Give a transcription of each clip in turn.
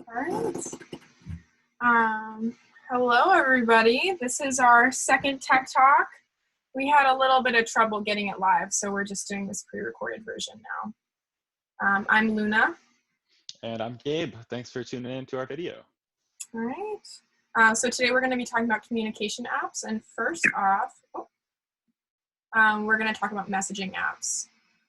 All right. Hello, everybody. This is our second Tech Talk. We had a little bit of trouble getting it live, so we're just doing this pre-recorded version now. I'm Luna. And I'm Gabe. Thanks for tuning in to our video. All right. So today we're going to be talking about communication apps. And first off, we're going to talk about messaging apps.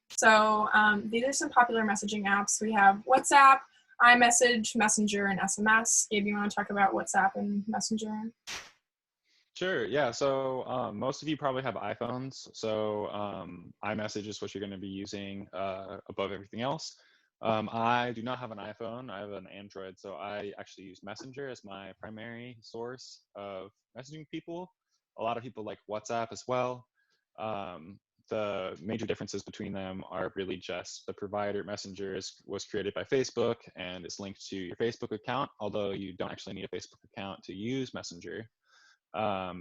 So these are some popular messaging apps. We have WhatsApp, iMessage, Messenger, and SMS. Gabe, you want to talk about WhatsApp and Messenger? Sure, yeah. So most of you probably have iPhones. So iMessage is what you're going to be using above everything else. I do not have an iPhone. I have an Android. So I actually use Messenger as my primary source of messaging people. A lot of people like WhatsApp as well. The major differences between them are really just the provider. Messenger was created by Facebook and is linked to your Facebook account, although you don't actually need a Facebook account to use Messenger. Yeah,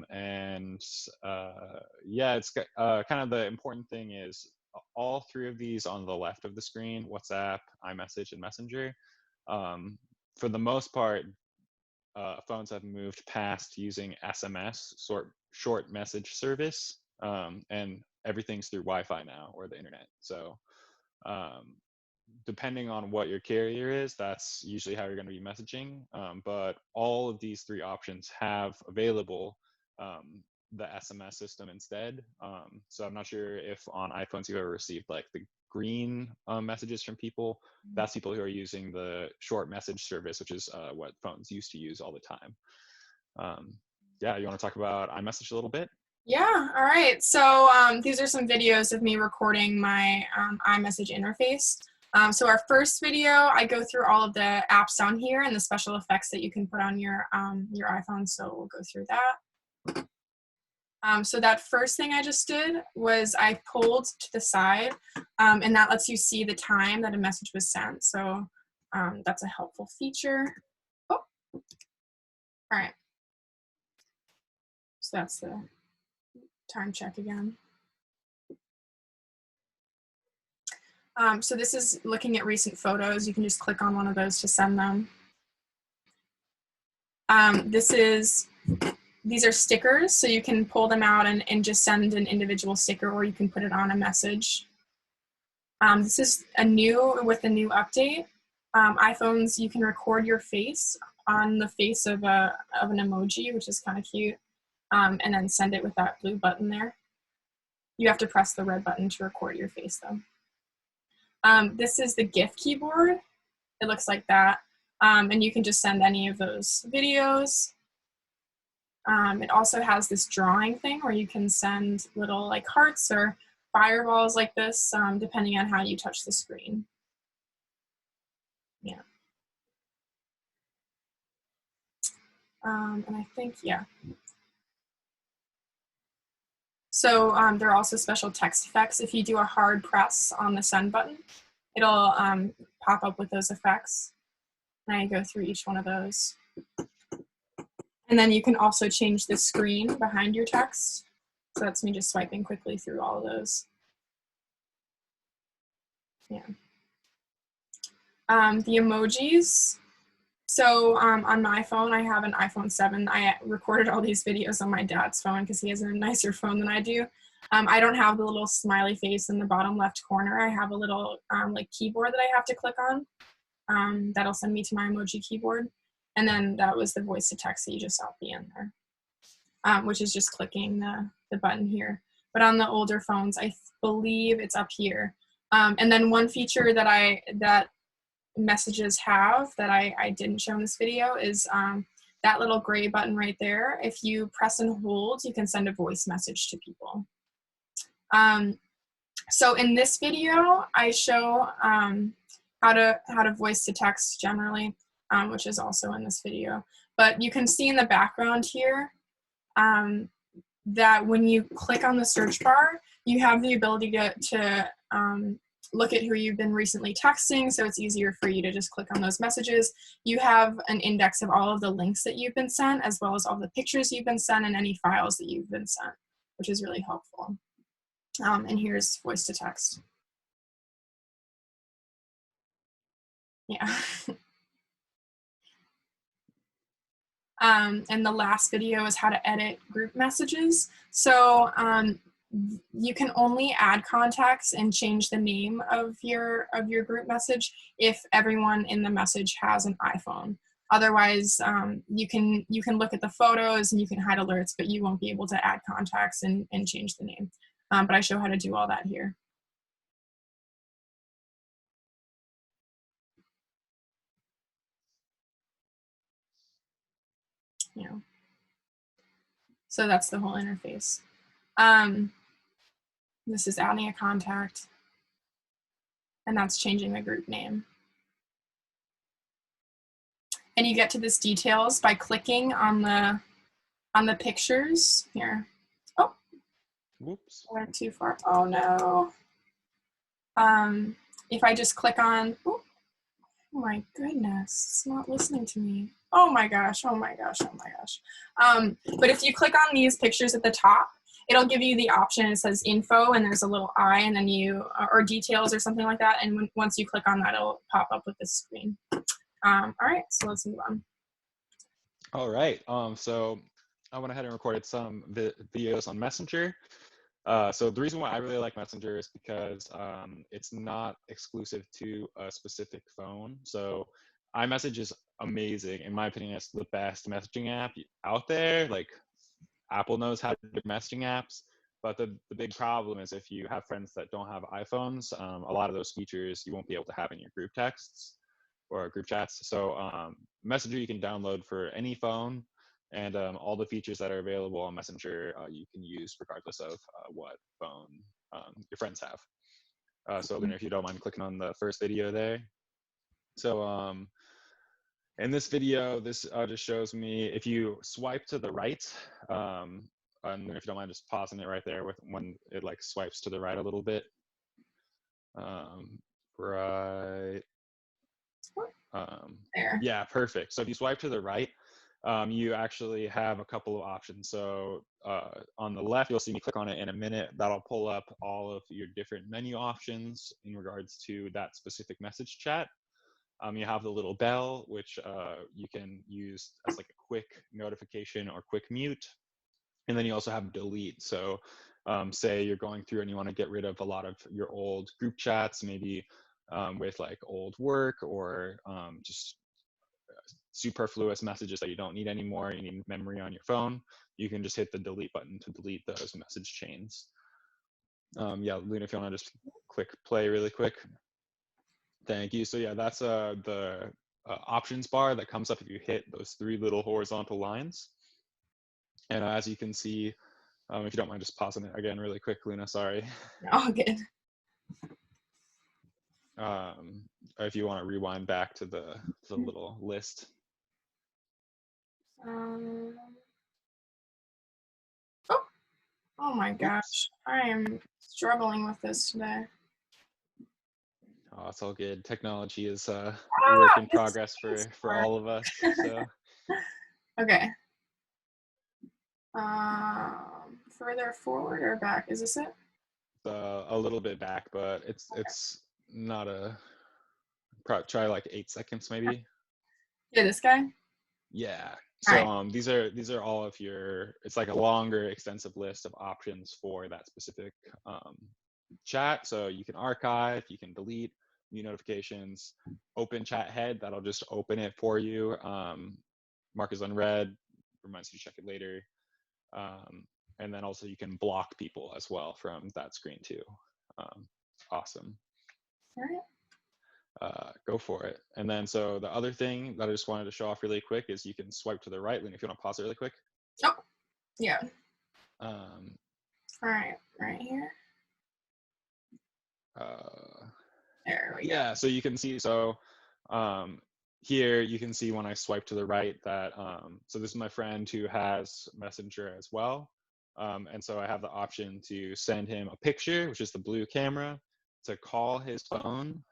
it's kind of the important thing is all three of these on the left of the screen, WhatsApp, iMessage, and Messenger, for the most part, phones have moved past using SMS, short message service, and everything's through Wi-Fi now, or the internet. So depending on what your carrier is, that's usually how you're going to be messaging. But all of these three options have available the SMS system instead. So I'm not sure if on iPhones you've ever received like the green messages from people. That's people who are using the short message service, which is what phones used to use all the time. Yeah, you want to talk about iMessage a little bit? Yeah, all right. So these are some videos of me recording my iMessage interface. So our first video, I go through all of the apps on here and the special effects that you can put on your iPhone, so we'll go through that. So that first thing I just did was I pulled to the side, and that lets you see the time that a message was sent. So that's a helpful feature. Oh, all right. So that's the time check again. So this is looking at recent photos. You can just click on one of those to send them. These are stickers, so you can pull them out and just send an individual sticker, or you can put it on a message. This is with the new update. iPhones, you can record your face on the face of an emoji, which is kind of cute, and then send it with that blue button there. You have to press the red button to record your face, though. This is the GIF keyboard. It looks like that. And you can just send any of those videos. It also has this drawing thing where you can send little like hearts or fireballs like this, depending on how you touch the screen. Yeah. And I think, yeah. So there are also special text effects. If you do a hard press on the send button, it'll pop up with those effects. And I go through each one of those. And then you can also change the screen behind your text. So that's me just swiping quickly through all of those. Yeah. The emojis. So on my phone, I have an iPhone 7. I recorded all these videos on my dad's phone because he has a nicer phone than I do. I don't have the little smiley face in the bottom left corner. I have a little like keyboard that I have to click on. That'll send me to my emoji keyboard. And then that was the voice to text that you just saw at the end there, which is just clicking the button here. But on the older phones, I believe it's up here. And then one feature that messages have that I didn't show in this video is that little gray button right there. If you press and hold, you can send a voice message to people. So in this video, I show how to voice to text generally, which is also in this video. But you can see in the background here that when you click on the search bar, you have the ability to look at who you've been recently texting, so it's easier for you to just click on those messages. You have an index of all of the links that you've been sent, as well as all the pictures you've been sent and any files that you've been sent, which is really helpful. And here's voice to text. Yeah. And the last video is how to edit group messages. So you can only add contacts and change the name of your group message if everyone in the message has an iPhone. Otherwise, you can look at the photos and you can hide alerts, but you won't be able to add contacts and change the name. But I show how to do all that here. Yeah. So that's the whole interface. This is adding a contact, and that's changing the group name. And you get to this details by clicking on the pictures here. Oh, Whoops. I went too far. Oh no. If I just click on, oh my goodness, it's not listening to me. Oh my gosh, oh my gosh, oh my gosh. But if you click on these pictures at the top, it'll give you the option. It says info and there's a little I and then or details or something like that. And once you click on that, it'll pop up with this screen. All right, so let's move on. All right. So I went ahead and recorded some videos on Messenger. So the reason why I really like Messenger is because it's not exclusive to a specific phone. So iMessage is amazing. In my opinion, it's the best messaging app out there. Like Apple knows how to do messaging apps. But the big problem is if you have friends that don't have iPhones, a lot of those features you won't be able to have in your group texts or group chats. So Messenger you can download for any phone, and all the features that are available on Messenger you can use regardless of what phone your friends have. So Luna, if you don't mind clicking on the first video there. So in this video, this just shows me if you swipe to the right, and if you don't mind just pausing it right there when it like swipes to the right a little bit. Right. There. Yeah, perfect. So if you swipe to the right, you actually have a couple of options. So on the left, you'll see me click on it in a minute. That'll pull up all of your different menu options in regards to that specific message chat. You have the little bell, which you can use as like a quick notification or quick mute. And then you also have delete. So say you're going through and you want to get rid of a lot of your old group chats, maybe with like old work or just superfluous messages that you don't need anymore, you need memory on your phone, you can just hit the delete button to delete those message chains. Yeah, Luna, if you want to just click play really quick. Thank you. So yeah, that's the options bar that comes up if you hit those three little horizontal lines. And as you can see, if you don't mind just pausing it again really quick, Luna, sorry. All good. If you want to rewind back to the little list. Oh my gosh, Oops. I am struggling with this today. Oh, it's all good. Technology is a work in progress for all of us. So. Okay. Further forward or back? Is this it? A little bit back, but it's not a. Try like 8 seconds maybe. Yeah, this guy. Yeah. So these are all of your. It's like a longer, extensive list of options for that specific chat. So you can archive, you can delete, new notifications, open chat head. That'll just open it for you. Mark is unread, reminds you to check it later. And then also you can block people as well from that screen too. Awesome. All right. Go for it. And then so the other thing that I just wanted to show off really quick is you can swipe to the right. Lynn, if you want to pause it really quick. Oh, yeah. All right, right here. There we go. Yeah, so you can see, so here you can see when I swipe to the right that, so this is my friend who has Messenger as well. And so I have the option to send him a picture, which is the blue camera, to call his phone,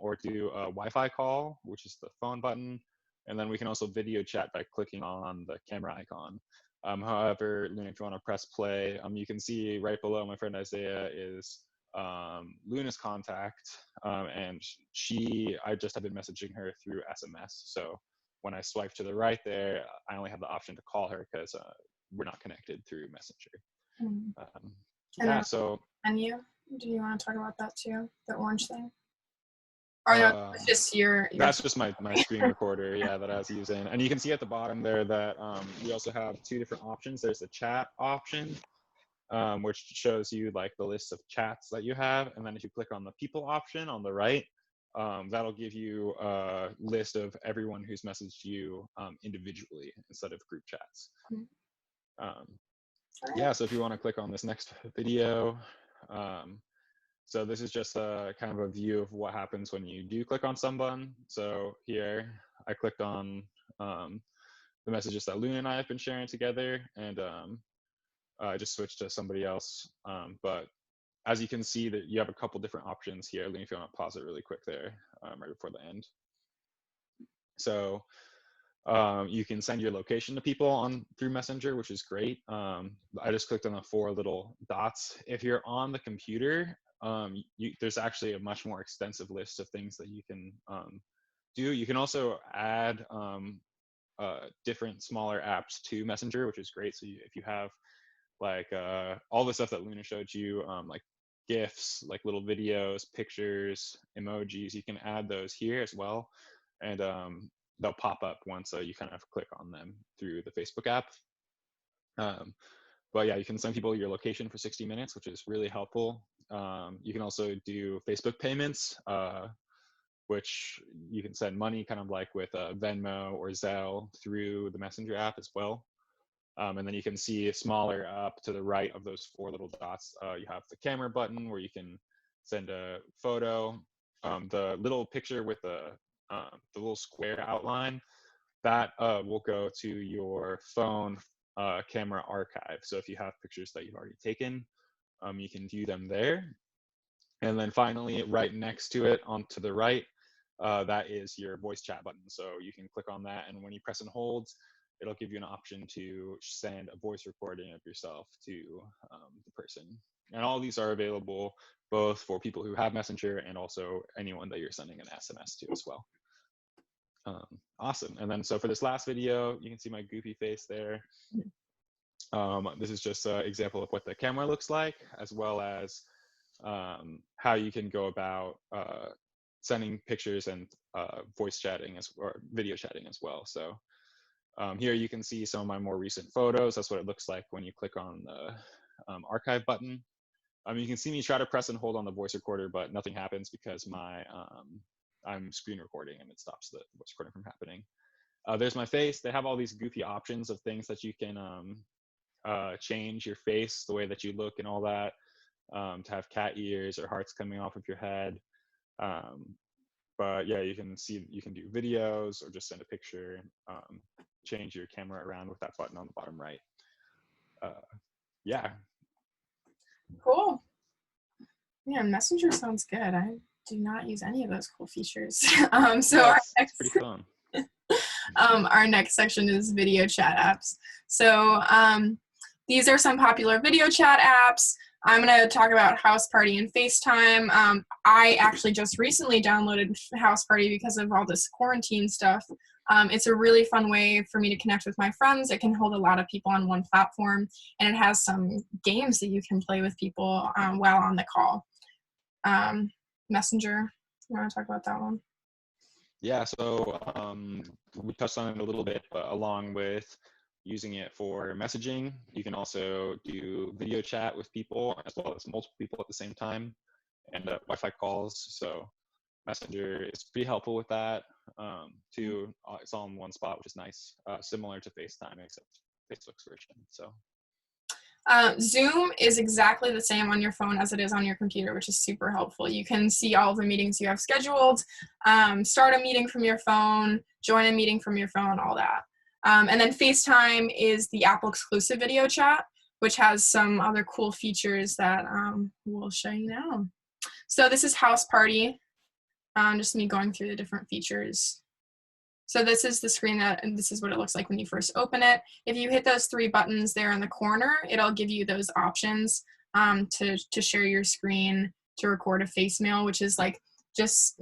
or do a Wi-Fi call, which is the phone button. And then we can also video chat by clicking on the camera icon. However, Luna, if you want to press play, you can see right below my friend Isaiah is Luna's contact, and I just have been messaging her through SMS. So when I swipe to the right there, I only have the option to call her because we're not connected through Messenger. Mm. And Yeah, then so menu, do you want to talk about that too, the orange thing? Or no, it's just your that's just my screen recorder, yeah, that I was using. And you can see at the bottom there that we also have two different options. There's the chat option, which shows you like the list of chats that you have. And then if you click on the people option on the right, that'll give you a list of everyone who's messaged you individually instead of group chats. Yeah, so if you want to click on this next video, so this is just a kind of a view of what happens when you do click on someone. So here I clicked on the messages that Luna and I have been sharing together, and I just switched to somebody else. But as you can see, that you have a couple different options here. Luna, if you want to pause it really quick there, right before the end. So you can send your location to people on through Messenger, which is great. I just clicked on the 4 little dots. If you're on the computer, there's actually a much more extensive list of things that you can do. You can also add different smaller apps to Messenger, which is great. So if you have like all the stuff that Luna showed you, like GIFs, like little videos, pictures, emojis, you can add those here as well. And they'll pop up once you kind of click on them through the Facebook app. But yeah, you can send people your location for 60 minutes, which is really helpful. You can also do Facebook payments, which you can send money kind of like with Venmo or Zelle through the Messenger app as well. And then you can see smaller up to the right of those 4 little dots. You have the camera button where you can send a photo. The little picture with the little square outline, that will go to your phone camera archive. So if you have pictures that you've already taken, you can view them there. And then finally, right next to it, on to the right, that is your voice chat button. So you can click on that, and when you press and hold, it'll give you an option to send a voice recording of yourself to the person. And all these are available both for people who have Messenger and also anyone that you're sending an SMS to as well. Awesome. And then so for this last video, you can see my goofy face there. This is just an example of what the camera looks like, as well as how you can go about sending pictures and voice chatting or video chatting as well. So here you can see some of my more recent photos. That's what it looks like when you click on the archive button. You can see me try to press and hold on the voice recorder, but nothing happens because I'm screen recording and it stops the voice recording from happening. There's my face. They have all these goofy options of things that you can change your face, the way that you look and all that, to have cat ears or hearts coming off of your head. But yeah, you can do videos or just send a picture, change your camera around with that button on the bottom right. Yeah. Cool. Yeah, Messenger sounds good. I do not use any of those cool features. It's pretty fun. Our next section is video chat apps. So these are some popular video chat apps. I'm going to talk about House Party and FaceTime. I actually just recently downloaded House Party because of all this quarantine stuff. It's a really fun way for me to connect with my friends. It can hold a lot of people on one platform, and it has some games that you can play with people while on the call. Messenger, you want to talk about that one? Yeah, so we touched on it a little bit, but along with using it for messaging, you can also do video chat with people as well as multiple people at the same time, and Wi-Fi calls. So Messenger is pretty helpful with that too. It's all in one spot, which is nice, similar to FaceTime, except Facebook's version. So Zoom is exactly the same on your phone as it is on your computer, which is super helpful. You can see all the meetings you have scheduled, start a meeting from your phone, join a meeting from your phone, all that. And then FaceTime is the Apple exclusive video chat, which has some other cool features that we'll show you now. So this is House Party, just me going through the different features. So this is the screen and this is what it looks like when you first open it. If you hit those 3 buttons there in the corner, it'll give you those options to share your screen, to record a face mail, which is like just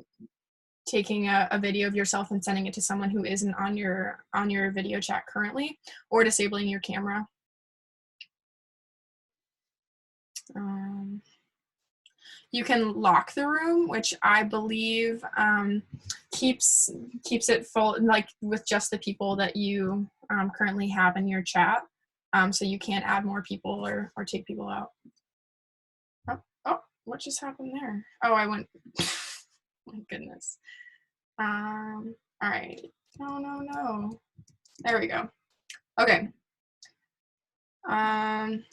taking a video of yourself and sending it to someone who isn't on your video chat currently, or disabling your camera. You can lock the room, which I believe keeps it full, like with just the people that you currently have in your chat. So you can't add more people or take people out. Oh, what just happened there? Oh, I went. My goodness. All right. No. There we go. Okay.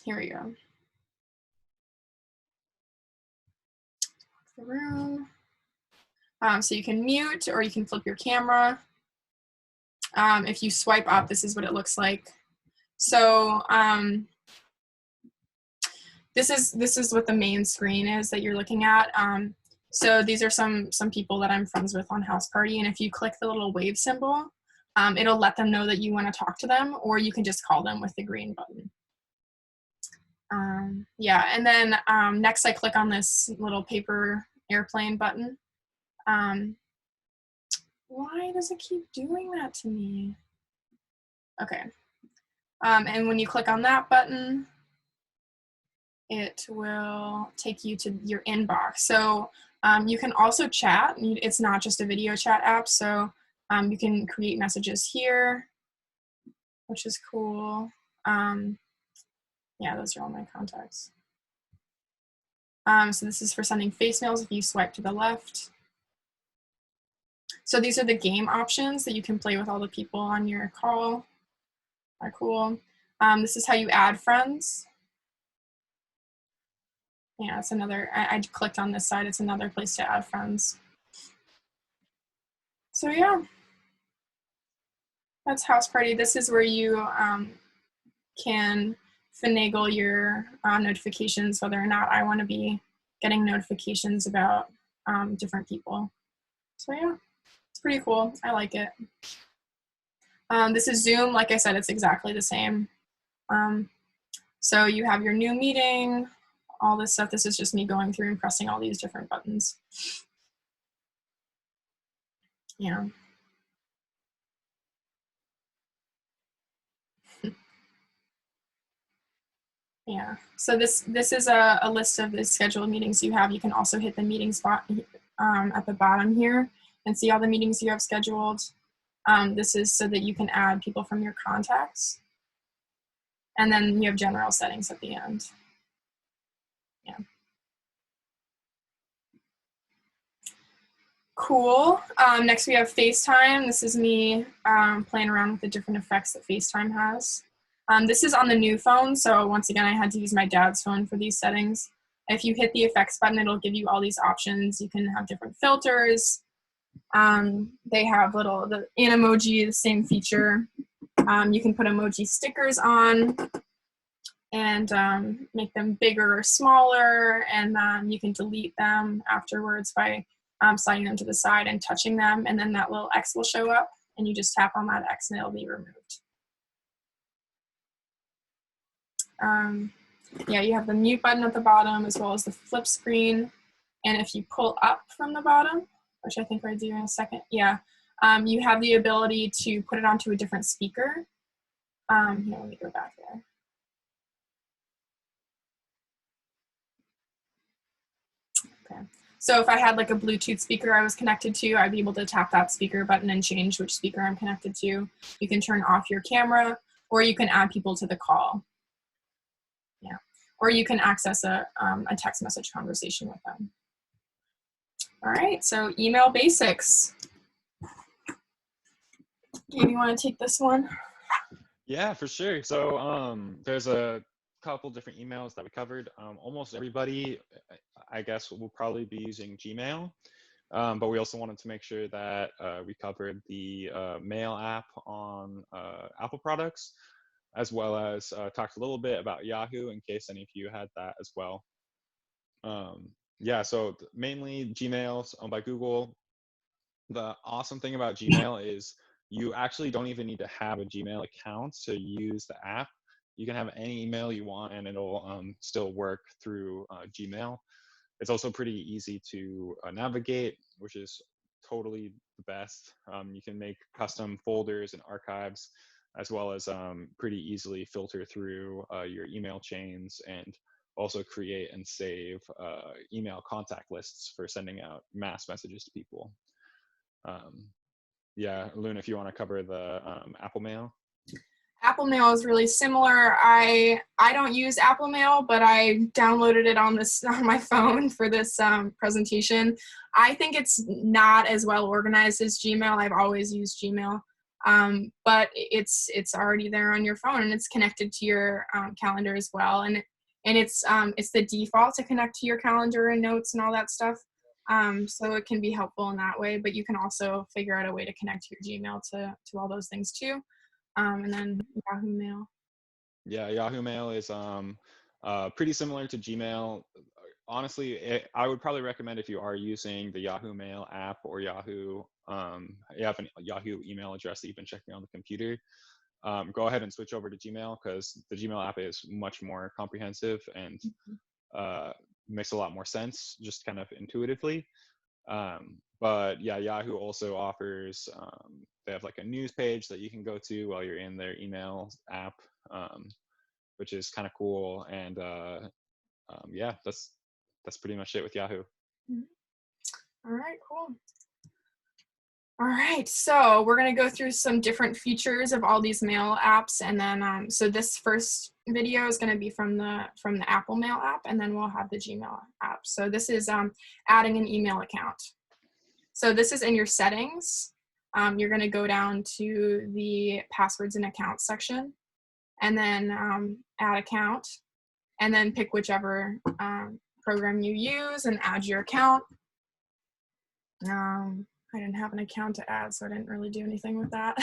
Here we go. The room. So you can mute or you can flip your camera. If you swipe up, this is what it looks like. So this is what the main screen is that you're looking at. So these are some people that I'm friends with on House Party, and if you click the little wave symbol, it'll let them know that you want to talk to them, or you can just call them with the green button. Yeah, and then next I click on this little paper airplane button. Why does it keep doing that to me? Okay. And when you click on that button, it will take you to your inbox. So you can also chat. It's not just a video chat app, so you can create messages here, which is cool. Yeah, those are all my contacts. So this is for sending face mails if you swipe to the left. So these are the game options that you can play with all the people on your call. Are cool. This is how you add friends. Yeah, it's another, I clicked on this side, it's another place to add friends. So yeah, that's House Party. This is where you can finagle your notifications, whether or not I want to be getting notifications about different people. So yeah, it's pretty cool. I like it. This is Zoom. Like I said, it's exactly the same. So you have your new meeting, all this stuff. This is just me going through and pressing all these different buttons. Yeah. Yeah. So this is a list of the scheduled meetings you have. You can also hit the meeting spot at the bottom here and see all the meetings you have scheduled. This is so that you can add people from your contacts. And then you have general settings at the end. Yeah. Cool. Next we have FaceTime. This is me playing around with the different effects that FaceTime has. This is on the new phone, so once again I had to use my dad's phone for these settings. If you hit the effects button, it'll give you all these options. You can have different filters. They have the Emoji, the same feature. You can put emoji stickers on and make them bigger or smaller, and you can delete them afterwards by sliding them to the side and touching them, and then that little X will show up, and you just tap on that X and it'll be removed. Yeah, you have the mute button at the bottom as well as the flip screen, and if you pull up from the bottom, which I think I do in a second, yeah, you have the ability to put it onto a different speaker. Here, let me go back there. Okay. So if I had like a Bluetooth speaker I was connected to, I'd be able to tap that speaker button and change which speaker I'm connected to. You can turn off your camera, or you can add people to the call. Yeah. Or you can access a text message conversation with them. All right, so email basics. Gabe, you want to take this one? Yeah, for sure. So there's a couple different emails that we covered. Almost everybody, I guess, will probably be using Gmail. But we also wanted to make sure that we covered the Mail app on Apple products, as well as talked a little bit about Yahoo in case any of you had that as well. Yeah, so mainly Gmail's owned by Google. The awesome thing about Gmail is you actually don't even need to have a Gmail account to use the app. You can have any email you want and it'll still work through Gmail. It's also pretty easy to navigate, which is totally the best. You can make custom folders and archives, as well as pretty easily filter through your email chains, and also create and save email contact lists for sending out mass messages to people. Yeah, Luna, if you want to cover the Apple Mail. Apple Mail is really similar. I don't use Apple Mail, but I downloaded it on my phone for this presentation. I think it's not as well organized as Gmail. I've always used Gmail, but it's already there on your phone, and it's connected to your calendar as well. And it's the default to connect to your calendar and notes and all that stuff. So it can be helpful in that way. But you can also figure out a way to connect your Gmail to all those things too. And then Yahoo Mail. Yeah, Yahoo Mail is pretty similar to Gmail. Honestly, I would probably recommend, if you are using the Yahoo Mail app or Yahoo, you have a Yahoo email address that you've been checking on the computer, go ahead and switch over to Gmail, because the Gmail app is much more comprehensive and makes a lot more sense, just kind of intuitively. But yeah, Yahoo also offers, they have like a news page that you can go to while you're in their email app, which is kind of cool. And yeah, that's pretty much it with Yahoo. All right, cool. All right, so we're going to go through some different features of all these mail apps, and then so this first video is going to be from the Apple Mail app, and then we'll have the Gmail app. So this is adding an email account. So this is in your settings. You're going to go down to the passwords and accounts section, and then add account, and then pick whichever program you use and add your account. I didn't have an account to add, so I didn't really do anything with that.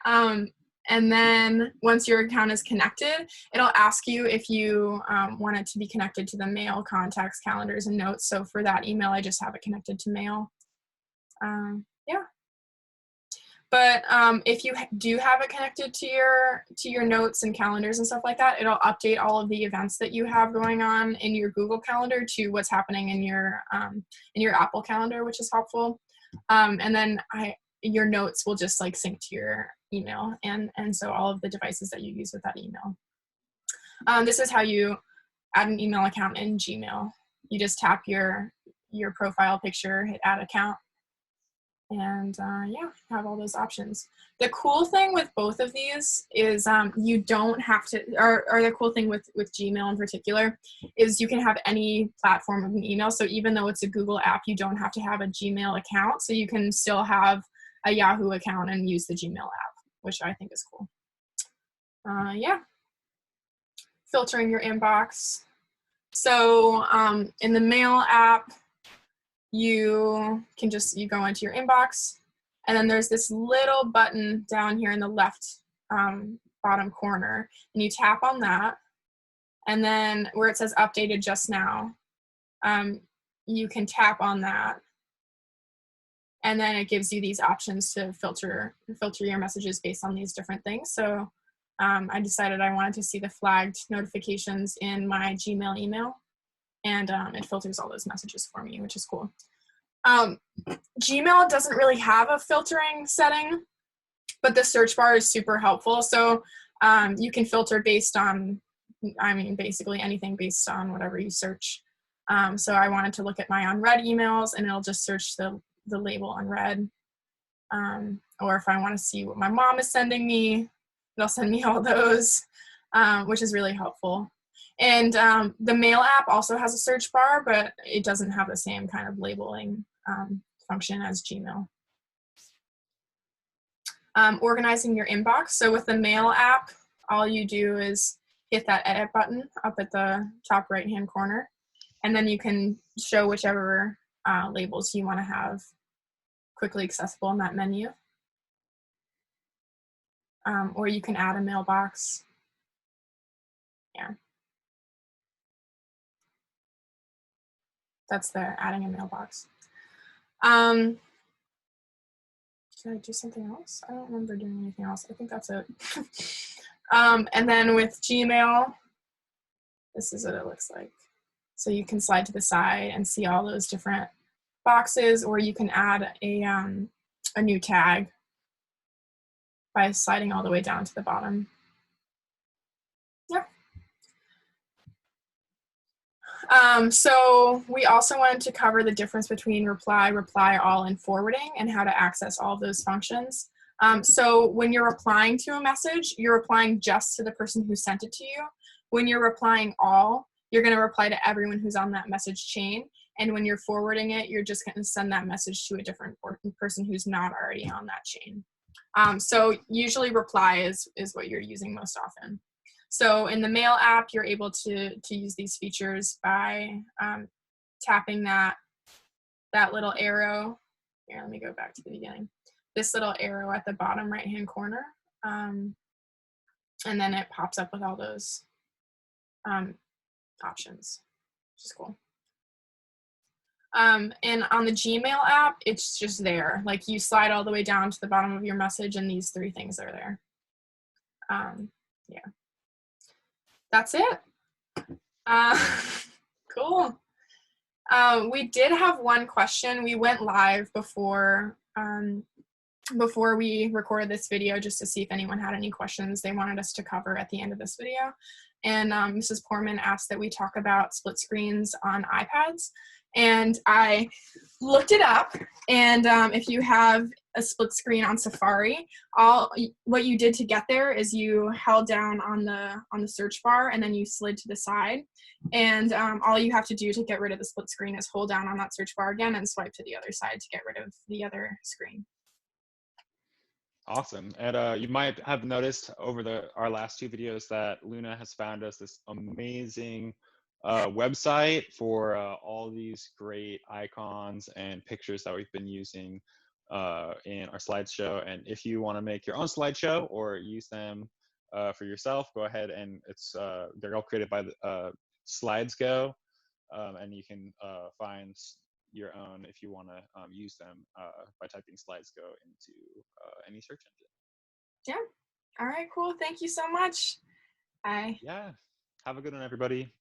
And then once your account is connected, it'll ask you if you want it to be connected to the mail, contacts, calendars, and notes. So for that email, I just have it connected to mail. Yeah. But if you do have it connected to your notes and calendars and stuff like that, it'll update all of the events that you have going on in your Google Calendar to what's happening in your Apple Calendar, which is helpful. And then your notes will just like sync to your email, and so all of the devices that you use with that email. This is how you add an email account in Gmail. You just tap your profile picture, hit add account, and yeah, have all those options. The cool thing with both of these is you don't have to, or the cool thing with Gmail in particular is you can have any platform of an email. So even though it's a Google app, you don't have to have a Gmail account. So you can still have a Yahoo account and use the Gmail app, which I think is cool. Yeah. Filtering your inbox. So in the mail app, you go into your inbox, and then there's this little button down here in the left bottom corner, and you tap on that, and then where it says updated just now, you can tap on that, and then it gives you these options to filter your messages based on these different things. So I decided I wanted to see the flagged notifications in my Gmail email, and it filters all those messages for me, which is cool. Gmail doesn't really have a filtering setting, but the search bar is super helpful. So you can filter based on, basically anything based on whatever you search. So I wanted to look at my unread emails, and it'll just search the label unread. Or if I want to see what my mom is sending me, it'll send me all those, which is really helpful. And the mail app also has a search bar, but it doesn't have the same kind of labeling function as Gmail. Organizing your inbox. So with the mail app, all you do is hit that edit button up at the top right-hand corner, and then you can show whichever labels you want to have quickly accessible in that menu. Or you can add a mailbox. Yeah. That's the adding a mailbox. Should I do something else? I don't remember doing anything else. I think that's it. And then with Gmail, this is what it looks like. So you can slide to the side and see all those different boxes, or you can add a new tag by sliding all the way down to the bottom. Yeah. So we also wanted to cover the difference between reply, reply all, and forwarding, and how to access all of those functions. So when you're replying to a message, you're replying just to the person who sent it to you. When you're replying all, you're going to reply to everyone who's on that message chain. And when you're forwarding it, you're just going to send that message to a different person who's not already on that chain. So usually reply is what you're using most often. So in the Mail app, you're able to use these features by tapping that little arrow. Here, let me go back to the beginning. This little arrow at the bottom right-hand corner. And then it pops up with all those options, which is cool. And on the Gmail app, it's just there. Like you slide all the way down to the bottom of your message and these 3 things are there. Yeah. That's it. Cool. We did have one question. We went live before we recorded this video just to see if anyone had any questions they wanted us to cover at the end of this video. And Mrs. Poorman asked that we talk about split screens on iPads. And I looked it up, and if you have a split screen on Safari, what you did to get there is you held down on the search bar and then you slid to the side, and all you have to do to get rid of the split screen is hold down on that search bar again and swipe to the other side to get rid of the other screen. Awesome. And you might have noticed over our last 2 videos that Luna has found us this amazing website for all these great icons and pictures that we've been using in our slideshow. And if you want to make your own slideshow or use them for yourself, go ahead, and they're all created by Slides Go, and you can find your own if you want to use them by typing Slides Go into any search engine. Yeah. All right, cool. Thank you so much. Bye. Yeah. Have a good one, everybody.